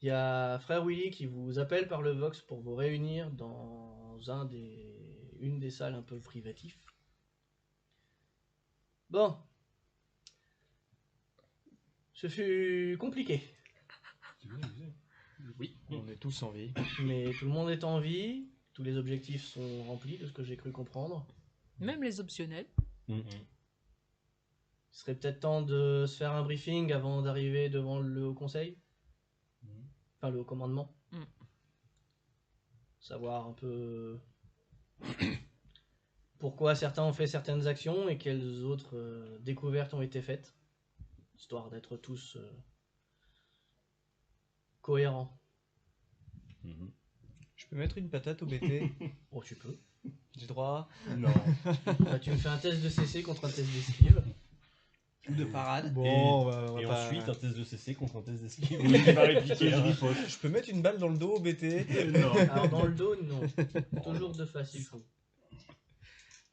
Il y a Frère Willy qui vous appelle par le Vox pour vous réunir dans une des salles un peu privatives. Bon, ce fut compliqué, Oui, on est tous en vie. mais tout le monde est en vie, tous les objectifs sont remplis de ce que j'ai cru comprendre. Même les optionnels. Il serait peut-être temps de se faire un briefing avant d'arriver devant le Haut Conseil. Enfin, le Haut Commandement. Savoir un peu pourquoi certains ont fait certaines actions et quelles autres découvertes ont été faites. Histoire d'être tous cohérents. Je peux mettre une patate au BT? Oh, tu peux. J'ai droit? Non. Bah, tu me fais un test de CC contre un test d'esquive. Ou de parade. Bon, on va Et pas... ensuite, un test de CC contre un test d'esquive. Oui, il va répliquer. Je peux mettre une balle dans le dos au BT? Non. Alors, dans le dos, non. Toujours de face, il faut.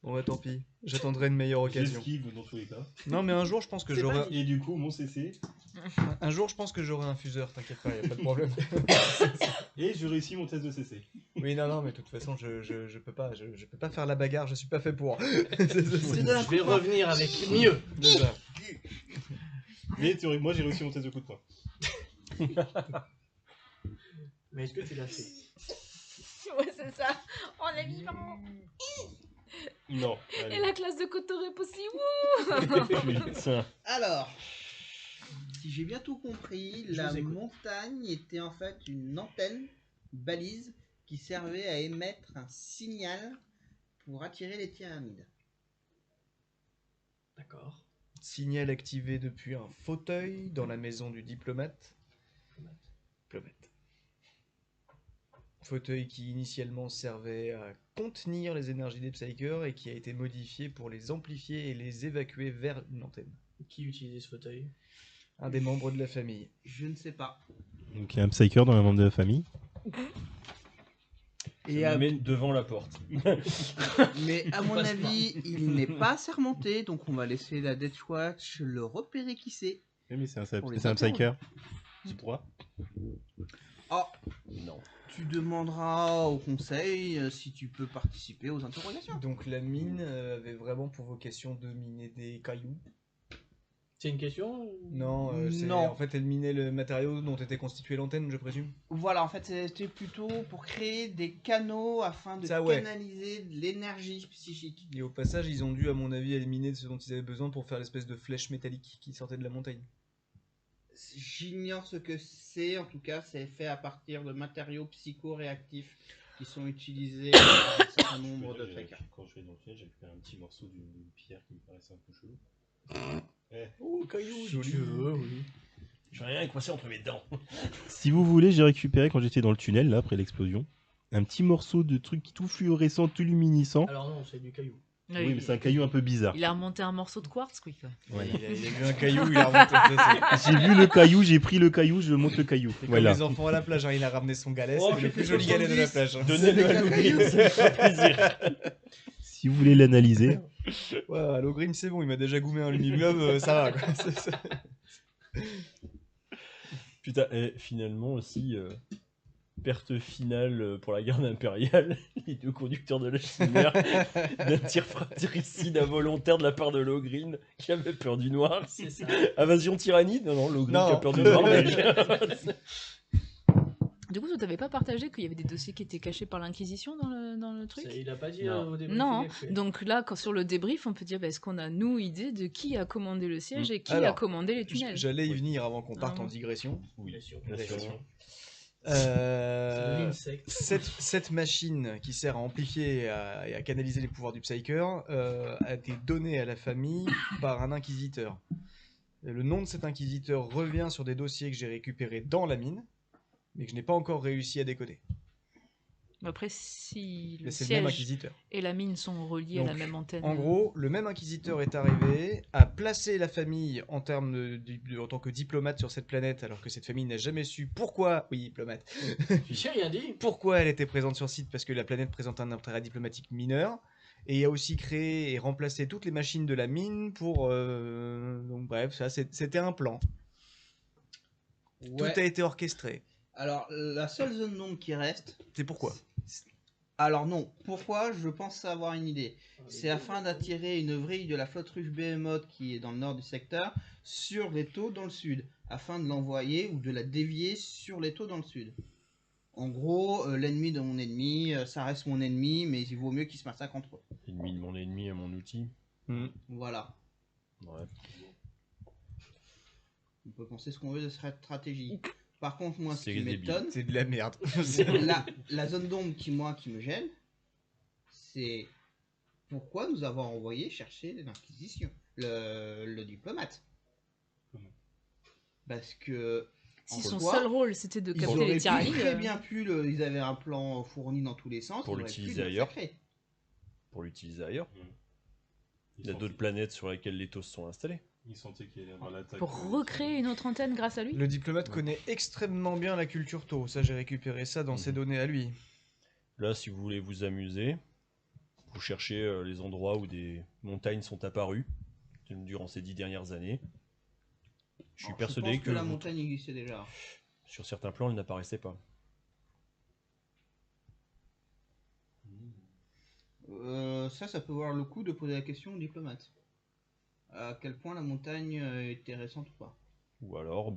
Bon bah tant pis, j'attendrai une meilleure occasion. J'esquive dans tous les cas. Non mais un jour je pense que C'est j'aurai... pas Et du coup, mon CC. Un jour je pense que j'aurai un fuseur, t'inquiète pas, y a pas de problème. Et je réussis mon test de CC. Oui non mais de toute façon je peux pas, je peux pas faire la bagarre, je suis pas fait pour. Je vais revenir avec mieux. Déjà. Mais théoriquement, j'ai réussi mon test de coup de poing. Mais est-ce que tu l'as fait? Ouais, c'est ça. On est vivant. Non. Et Allez. la classe de Cotorep aussi. Tiens. Alors, si j'ai bien tout compris, Je la vous écoute. montagne était en fait une antenne, une balise, qui servait à émettre un signal pour attirer les tyranides. D'accord. Signal activé depuis un fauteuil dans la maison du diplomate. Diplomate. Fauteuil qui initialement servait à contenir les énergies des Psykers et qui a été modifié pour les amplifier et les évacuer vers une antenne. Qui utilisait ce fauteuil? Un des membres de la famille. Je ne sais pas. Donc il y a un psyker dans un membre de la famille. Et Ça me met devant la porte. mais à mon passe avis, il n'est pas assermenté, donc on va laisser la Death Watch le repérer qui c'est. Oui, mais c'est un, Pour les c'est un interroger. psyker. J'ai le droit. Oh, Non. tu demanderas au conseil si tu peux participer aux interrogations. Donc la mine avait vraiment pour vocation de miner des cailloux. C'est une question ou- Non, Non. en fait elle minait le matériau dont était constituée l'antenne, je présume. Voilà, en fait, c'était plutôt pour créer des canaux afin de Ça, ouais. canaliser de l'énergie psychique. Et au passage, ils ont dû, à mon avis, éliminer ce dont ils avaient besoin pour faire l'espèce de flèche métallique qui sortait de la montagne. J'ignore ce que c'est, en tout cas, c'est fait à partir de matériaux psychoréactifs qui sont utilisés par un certain nombre de trackers. Quand je vais dans le tunnel, j'ai récupéré un petit morceau d'une pierre qui me paraissait un peu chelou. Oh, caillou, si Joli. tu veux, oui. J'ai rien coincé entre mes dents. Si vous voulez, j'ai récupéré quand j'étais dans le tunnel, là, après l'explosion, un petit morceau de truc tout fluorescent, tout luminescent. Alors non, c'est du caillou. Oui, mais c'est un caillou un peu bizarre. Il a remonté un morceau de quartz, quoi. Ouais. Il a vu un caillou, il a remonté. J'ai vu le caillou, j'ai pris le caillou, je monte le caillou. C'est Voilà. comme les enfants à la plage, hein, il a ramené son galet, Oh, c'est j'ai le plus fait joli galet de la 70. plage. hein. Donnez-le à Logreen, ça me fera plaisir. Si vous voulez l'analyser. Ouais, Halo Green, c'est bon, il m'a déjà goumé un lumiglobe, ça va quoi. Putain, et finalement aussi, perte finale pour la garde impériale, les deux conducteurs de la chimère, d'un tir fratricide involontaire de la part de Logreen, qui avait peur du noir. C'est ça. Invasion tyrannide? Non, Logreen Non. qui a peur du noir. mais- Du coup, tu t'avais pas partagé qu'il y avait des dossiers qui étaient cachés par l'Inquisition dans le truc? Il a pas dit Non. au début. Non, donc là, sur le débrief, on peut dire, est-ce qu'on a, nous, idée de qui a commandé le siège et qui a Alors, commandé les tunnels? J'allais y Oui. venir avant qu'on parte Ah, en bon. digression. Oui, Bien sûr. bien sûr. C'est l'insecte. Cette machine qui sert à amplifier et à canaliser les pouvoirs du Psyker a été donnée à la famille par un inquisiteur. Et le nom de cet inquisiteur revient sur des dossiers que j'ai récupérés dans la mine, mais que je n'ai pas encore réussi à décoder. Après, si le Mais c'est le même siège inquisiteur. et la mine sont reliés à Donc, la même antenne. En gros, le même inquisiteur est arrivé, a placé la famille en tant que diplomate sur cette planète, alors que cette famille n'a jamais su pourquoi, oui, diplomate, J'ai rien dit. pourquoi elle était présente sur site, parce que la planète présente un intérêt diplomatique mineur, et a aussi créé et remplacé toutes les machines de la mine pour... Donc bref, ça c'était un plan. Ouais. Tout a été orchestré. Alors, la seule zone d'ombre qui reste... C'est pourquoi? Alors non, pourquoi? Je pense avoir une idée. C'est afin d'attirer une vrille de la flotte russe Behemoth qui est dans le nord du secteur sur les taux dans le sud, afin de l'envoyer ou de la dévier sur les taux dans le sud. En gros, l'ennemi de mon ennemi, ça reste mon ennemi, mais il vaut mieux qu'il se massacre entre eux. Ennemi de mon ennemi à mon outil. Voilà. Ouais. On peut penser ce qu'on veut de cette stratégie. Par contre, moi, ce C'est qui débile. m'étonne, C'est de la merde. la zone d'ombre qui me gêne, c'est pourquoi nous avons envoyé chercher l'Inquisition, le diplomate. Parce que Si en son soi, seul rôle c'était de ils capter auraient les pu tyrannies. très bien pu, ils avaient un plan fourni dans tous les sens, Pour ils auraient pu l'utiliser le ailleurs. massacrer. Pour l'utiliser ailleurs. Ils Il y a d'autres planètes sur lesquelles les TOS sont installés. Ils sentaient qu'il allait y avoir l'attaque. Pour recréer une autre antenne grâce à lui. Le diplomate connaît extrêmement bien la culture Tau. Ça, j'ai récupéré ça dans ses données à lui. Là, si vous voulez vous amuser, vous cherchez les endroits où des montagnes sont apparues durant ces 10 dernières années. Je suis Alors, persuadé pense que la vous- montagne existait déjà. sur certains plans, elle n'apparaissait pas. Ça peut valoir le coup de poser la question au diplomate. À quel point la montagne était récente ou pas. Ou alors,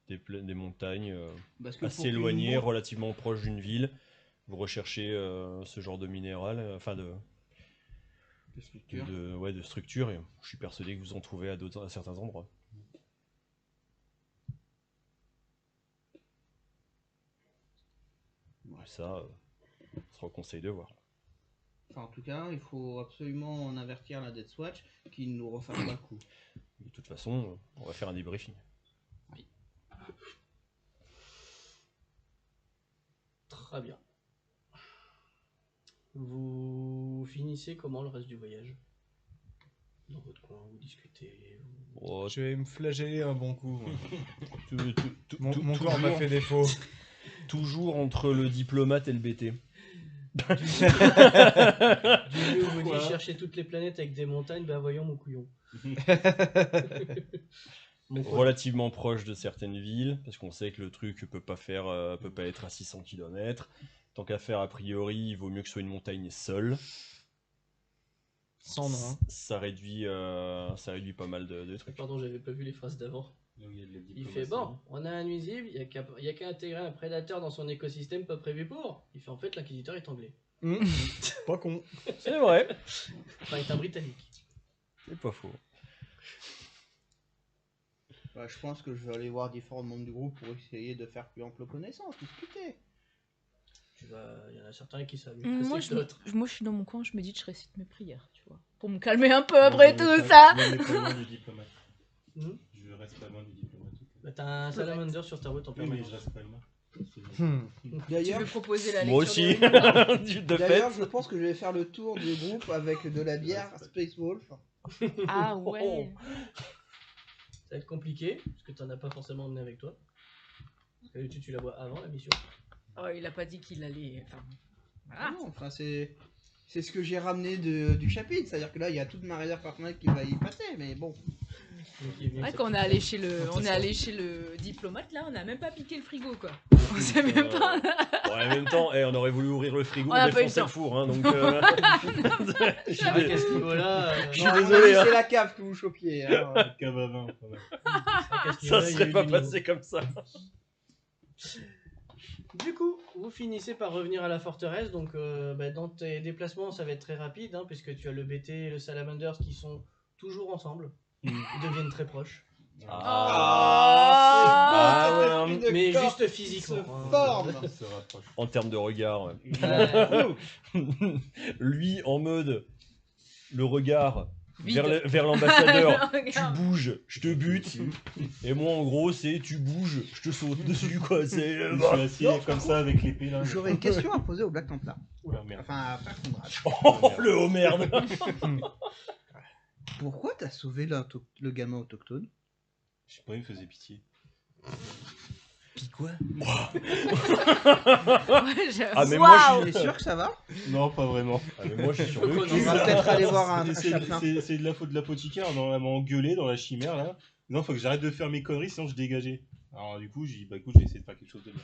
des montagnes Parce que pour assez qu'une éloignées, montre- relativement proches d'une ville. Vous recherchez ce genre de minéral, de structure. de structure, et je suis persuadé que vous en trouvez à certains endroits. Ouais. Ça sera au conseil de voir. Enfin, en tout cas, il faut absolument en avertir la Death Watch qu'il ne nous refasse pas le coup. De toute façon, on va faire un débriefing. Très bien. Vous finissez comment le reste du voyage? Dans votre coin, vous discutez. Oh, Je vais me flageller un bon coup. Mon tout- corps m'a toujours- fait défaut. Toujours entre le diplomate et le BT. Du lieu où vous dites chercher toutes les planètes avec des montagnes, bah voyons mon couillon. Mon couillon. Relativement proche de certaines villes, parce qu'on sait que le truc peut pas être à 600 km. Tant qu'à faire, a priori, il vaut mieux que ce soit une montagne seule. Sans nom. Ça réduit pas mal de trucs. Pardon, j'avais pas vu les phrases d'avant. Donc, il y a de la Il diplomatie. fait bon, on a un nuisible, il y a qu'à intégrer un prédateur dans son écosystème pas prévu pour. Il fait en fait l'inquisiteur est anglais. Pas con. C'est vrai. Enfin, il est un britannique. C'est pas faux. Bah, je pense que je vais aller voir différents membres du groupe pour essayer de faire plus ample connaissance, discuter. Il y en a certains qui savent. Moi, Précise d'autres. moi, je suis dans mon coin, je me dis que je récite mes prières, tu vois. Pour me calmer un peu après tout ça. Je me mets pas loin du diplomate. Mhm. Je reste pas loin du diplomate. Bah, t'as un salamander sur ta route en Oui, mais permanence. je reste pas loin. Tu D'ailleurs, veux proposer la lecture Moi aussi. de- De fait. d'ailleurs, je pense que je vais faire le tour du groupe avec de la bière Space Wolf. Ah ouais. Ça va être compliqué, parce que t'en as pas forcément emmené avec toi. Parce que d'habitude, tu la bois avant la mission. Oh, il a pas dit qu'il allait. Enfin, Ah voilà. non, enfin, c'est ce que j'ai ramené du chapitre, c'est-à-dire que là, il y a toute ma réserve personnelle qui va y passer, mais bon. Donc, il est bien Ouais, que quand ça on est puisse allé faire. chez le, on est allé chez le diplomate là, on a même pas piqué le frigo quoi. On Donc, sait même pas. Bon, en même temps, on aurait voulu ouvrir le frigo On a et pas eu le défoncer le temps. four, hein, donc. Je suis C'est vrai dé- qu'à ce niveau-là, Je suis Non, à mon désolé, avis, hein. C'est la cave que vous chopiez. hein. Cave à vin, quand même. Ça serait pas passé comme ça. Du coup, vous finissez par revenir à la forteresse. Donc, dans tes déplacements, ça va être très rapide, hein, puisque tu as le BT et le Salamanders qui sont toujours ensemble. Ils deviennent très proches. Ah, ouais, hein. Une Mais corde juste qui physiquement. se hein. forme. On se rapproche. En termes de regard, ouais. Ouais. Lui en mode le regard Vide. vers l'ambassadeur, tu Regarde. bouges, je te bute. Et moi en gros c'est tu bouges, je te saute dessus quoi. C'est Je me suis assis Non, comme ça avec l'épée là. J'aurais une question à poser au Black Templar. Oula, merde. Enfin, à Frère Conrad. oh le oh merde. Pourquoi t'as sauvé le gamin autochtone? Je sais pas, il me faisait pitié. Puis quoi? Ouais, Ah, mais moi, Waouh. T'es sûr que ça va? Non, pas vraiment. Ah, mais moi je suis sur Donc, le on cul. On va peut-être aller voir un C'est- chapelain. C'est de la faute de l'apothicaire, elle m'a engueulé dans la chimère là. Non, faut que j'arrête de faire mes conneries sinon je dégageais. Alors du coup, j'ai dit bah écoute, j'ai essayé de faire quelque chose de bien.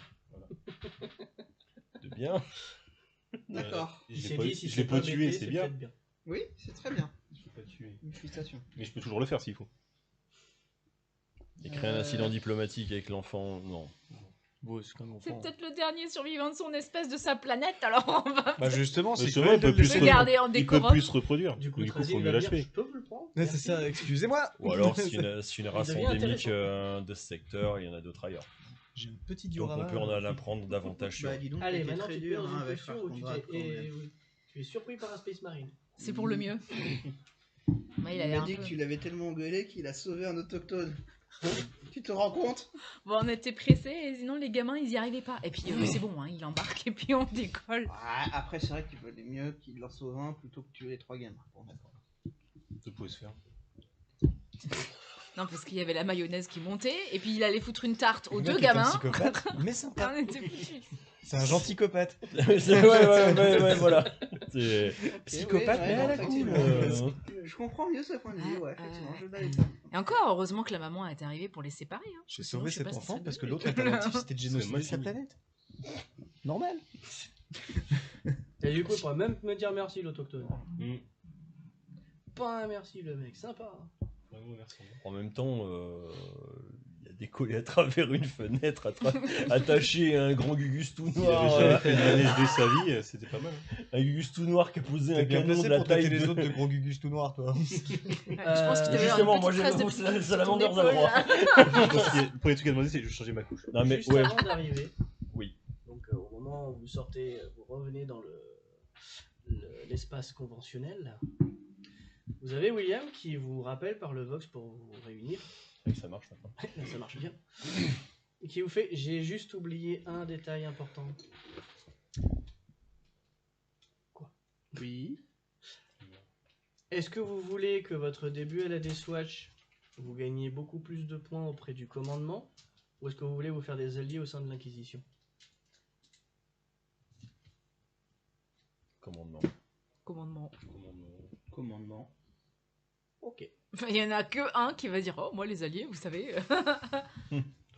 bien. D'accord. Je Il l'ai s'est pas, dit, si je c'est l'ai pas BT, tué, c'est bien. peut-être bien. Oui, c'est très bien. Je l'ai pas tué. Félicitations. Mais je peux toujours le faire s'il faut. Et créer un incident diplomatique avec l'enfant, non. Bon, c'est comme C'est enfant. peut-être le dernier survivant de son espèce de sa planète, alors on va Bah justement, c'est Justement, cruel il de peut le plus laisser. se le garder en Il peut décorum. plus se reproduire. Du coup, faut Trazil mieux va dire, l'achever. je peux vous le prendre. Ouais, c'est ça, excusez-moi. Ou alors, c'est une race devient endémique intéressant. de ce secteur, il y en a d'autres ailleurs. J'ai un petit Donc diorama. on peut en apprendre davantage sur. Bah dis donc, Allez, t'étais maintenant très tu te dur mets dans hein, une avec position où tu Farcondrad, quand même. oui, tu es surpris par un Space Marine. C'est pour le mieux. Ouais, il a Il l'air m'a un dit peu... que tu l'avais tellement engueulé qu'il a sauvé un autochtone. Tu te rends compte? Bon, on était pressés, et sinon les gamins, ils y arrivaient pas. Et puis c'est bon, hein, il embarque et puis on décolle. Ouais, après, c'est vrai qu'il valait mieux qu'il en sauve un plutôt que tuer les 3 gamins. Bon, d'accord. Ça pouvait se faire. Non, parce qu'il y avait la mayonnaise qui montait, et puis il allait foutre une tarte aux Le deux mec est un gamins. psychopathe, mais Et sympa. on était foutus. C'est un gentilopathe. ouais, voilà. C'est Psychopathe, ouais, mais à non, la cool. effectivement. Je comprends mieux ce point de vue, ouais, effectivement, je l'avais pas. Et encore, heureusement que la maman est arrivée pour les séparer. Hein. J'ai Sinon, sauvé je sais cet pas ce qui enfant serait parce que devenu. l'autre alternative c'était de C'est génocider moi sa qui- planète. Normal. Et du coup, il pourrait même me dire merci, l'autochtone. Mm. Pas un merci, le mec, sympa. Vraiment, merci. En même temps, il a décollé à travers une fenêtre, attaché à un grand Gugus tout Il noir. avait jamais fait de manège de sa vie, c'était pas mal. Un Gugus tout noir qui a posé T'es un bien canon placé de la pour traiter taille les de... autres de gros gugus tout noirs, toi. Je pense qu'il devait Justement, avoir moi une j'ai petite le trace de salamandre pipi à sur droite. l'épaule, Je pense que le premier truc à demander, c'est de changer ma couche. Non mais Juste ouais. avant d'arriver, Oui. donc au moment où vous sortez, vous revenez dans l'espace conventionnel, vous avez William qui vous rappelle par le Vox pour vous réunir. Ça marche maintenant. Là, ça marche bien. Et qui vous fait, j'ai juste oublié un détail important. Quoi? Oui. Est-ce que vous voulez que votre début à la Deathwatch, vous gagnez beaucoup plus de points auprès du commandement, ou est-ce que vous voulez vous faire des alliés au sein de l'Inquisition? Commandement. Commandement. Commandement. Ok. Enfin, il y en a que un qui va dire, oh, moi les alliés, vous savez.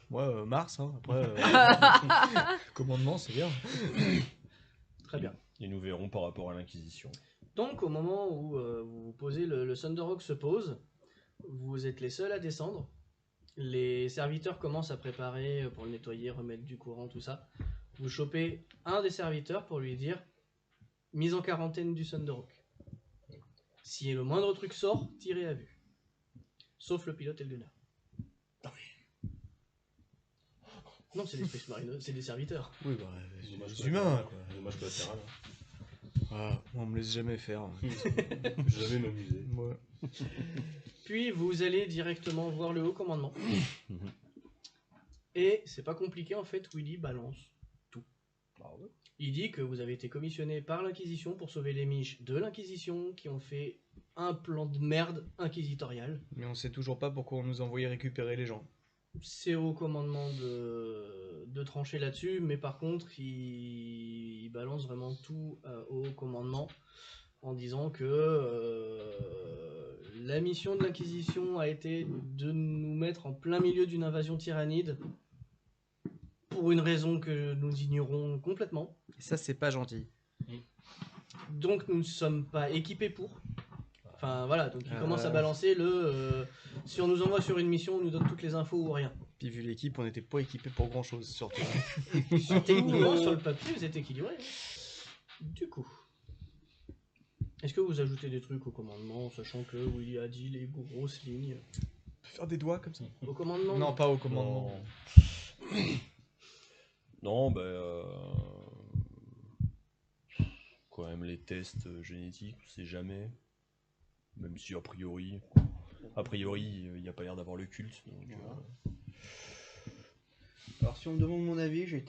Moi, Mars, hein. Après, commandement, c'est bien. Très bien. Et nous verrons par rapport à l'Inquisition. Donc, au moment où vous vous posez, le Thunderhawk se pose, vous êtes les seuls à descendre. Les serviteurs commencent à préparer pour le nettoyer, remettre du courant, tout ça. Vous chopez un des serviteurs pour lui dire mise en quarantaine du Thunderhawk. Si le moindre truc sort, tirez à vue. Sauf le pilote et le gunner. Non, c'est des Space Marines, c'est des serviteurs. Oui, bah, Dommage c'est des humains, quoi. Dommage collatéral. Ah, on me laisse jamais faire. Jamais m'amuser. Moi. Puis vous allez directement voir le haut commandement. Mhm. Et c'est pas compliqué en fait, Willy balance tout. Bah ouais. Il dit que vous avez été commissionné par l'Inquisition pour sauver les miches de l'Inquisition qui ont fait un plan de merde inquisitorial. Mais on sait toujours pas pourquoi on nous envoyait récupérer les gens. C'est au commandement de trancher là-dessus, mais par contre, il balance vraiment tout au commandement en disant que la mission de l'Inquisition a été de nous mettre en plein milieu d'une invasion tyrannide pour une raison que nous ignorons complètement. Et ça, c'est pas gentil. Donc nous ne sommes pas équipés pour. Enfin voilà, donc il Ah, commence à ouais. balancer le si on nous envoie sur une mission, on nous donne toutes les infos ou rien. Puis vu l'équipe, on n'était pas équipé pour grand chose, surtout. Techniquement, sur le papier, vous êtes équilibré. Du coup, est-ce que vous ajoutez des trucs au commandement, sachant que Willy a dit les grosses lignes Faire des doigts comme ça. au commandement? Non, pas au commandement. Non, bah... Quand même les tests génétiques, on sait jamais. Même si a priori, il n'y a pas l'air d'avoir le culte. Donc, Alors si on me demande mon avis, j'ai